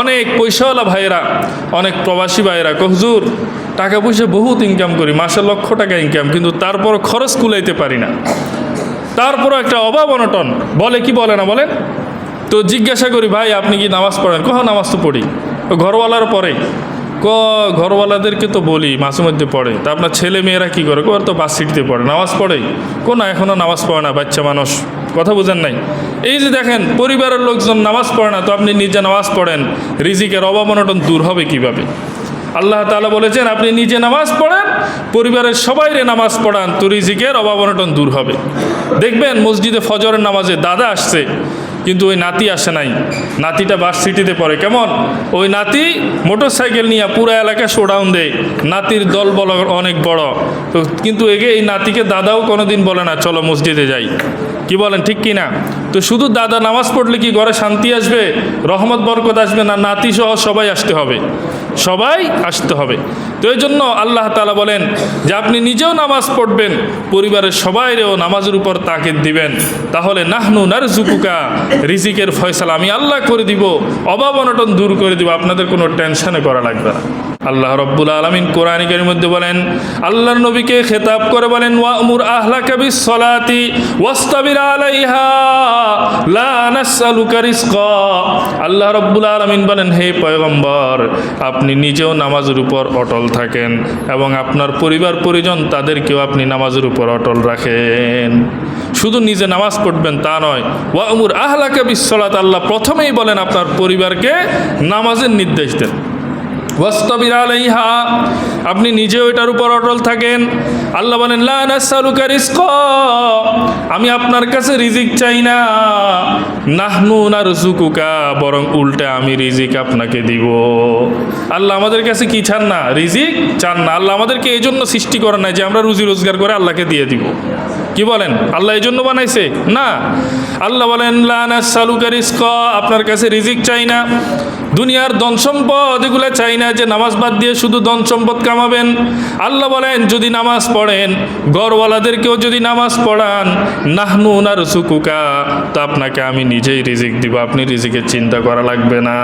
অনেক পয়সাওয়ালা ভাইয়েরা, অনেক প্রবাসী ভাইয়েরা হুজুর টাকা পয়সা বহুত ইনকাম করি, মাসে লক্ষ টাকা ইনকাম, কিন্তু তারপর খরচ কুলাইতে পারি না, তারপরও একটা অভাব অনটন। বলে কি বলে না বলেন? তো জিজ্ঞাসা করি, ভাই আপনি কি নামাজ পড়েন? নামাজ তো পড়ি। ঘরওয়ালার পরে ঘরওয়ালাদেরকে তো বলি মাঝে মধ্যে পড়ে। তা আপনার ছেলে মেয়েরা কী করে? তো ভার্সিটিতে পড়ে, নামাজ পড়ে? না, এখনও নামাজ পড়ে না, বাচ্চা মানুষ। কথা বুঝেন নাই? এই যে দেখেন পরিবারের লোকজন নামাজ পড়ে না, তো আপনি নিজে নামাজ পড়েন, রিজিকের অভাব অনটন দূর হবে কিভাবে? আল্লাহ তাআলা বলেছেন আপনি নিজে নামাজ পড়েন, পরিবারের সবাইরে নামাজ পড়ান, তো রিজিকের অভাব অনটন দূর হবে। দেখবেন মসজিদে ফজরের নামাজে দাদা আসছে, কিন্তু ওই নাতি আসে নাই। নাতিটা ভার্সিটিতে পড়ে। কেমন? ওই নাতি মোটর সাইকেল নিয়ে পুরো এলাকা শোডাউন দেয়। নাতির দল বল অনেক বড়, তো কিন্তু এই নাতিকে দাদাও কোনোদিন বলে না চলো মসজিদে যাই। কি বলেন, ঠিক কি না? তো শুধু দাদা নামাজ পড়লে কি ঘরে শান্তি আসবে, রহমত বরকত আসবে না? নাতি সহ সবাই আসতে হবে, সবাই আসতে হবে। তো এই জন্য আল্লাহ তাআলা বলেন যে আপনি নিজেও নামাজ পড়বেন, পরিবারের সবাইরেও নামাজের উপর তাকিদ দিবেন, তাহলে নাহনু নারযুকুকা, রিজিকের ফয়সালা আমি আল্লাহ করে দিব, অভাব অনটন দূর করে দিব, আপনাদের কোনো টেনশনে করা লাগবে না। আল্লাহ রব্বুল আলামিন কোরআন কারীমের মধ্যে বলেন, আল্লাহর নবীকে খেতাব করে বলেন, ওয়া'মুর আহলাকা বিস-সালাতি ওয়াসতাবির আলাইহা লা নাসআলুকা রিজকা। আল্লাহ রব্বুল আলামিন বলেন, হে পয়গম্বর, আপনি নিজেও নামাজের উপর অটল থাকেন এবং আপনার পরিবার পরিজন তাদেরকেও আপনি নামাজের উপর অটল রাখেন। শুধু নিজে নামাজ পড়বেন তা নয়, ওয়া'মুর আহলাকা বিস-সালাত, আল্লাহ প্রথমেই বলেন আপনার পরিবারকে নামাজের নির্দেশ দেন। ওয়াসতাবির আলাইহা, আপনি নিজেও এটার উপর অটল থাকেন। আল্লাহ বলেন, লা নাসআলুকা রিজকা, আমি আপনার কাছে রিজিক চাই না, নাহনু নারযুকুকা, বরং উল্টে আমি রিজিক আপনাকে দিব। আল্লাহ আমাদের কাছে কি চান না? রিজিক চান না। আল্লাহ আমাদেরকে এই জন্য সৃষ্টি করে নাই যে আমরা রুজি রোজগার করে আল্লাহকে দিয়ে দিব। কি বলেন? আল্লাহ এই জন্য বানাইছে না। আল্লাহ বলেন, লা নাসআলুকা রিজকা, আপনার কাছে রিজিক চাই না, দুনিয়ার ধন সম্পদ এগুলো চাই না যে নামাজ বাদ দিয়ে শুধু ধন সম্পদ কামাবেন। আল্লাহ বলেন যদি নামাজ পড়েন, ঘরওয়ালাদেরকেও যদি নামাজ পড়ান, নাহনু নারযুকুকা, তা আপনাকে আমি নিজেই রিজিক দিব, আপনি রিজিকের চিন্তা করা লাগবে না।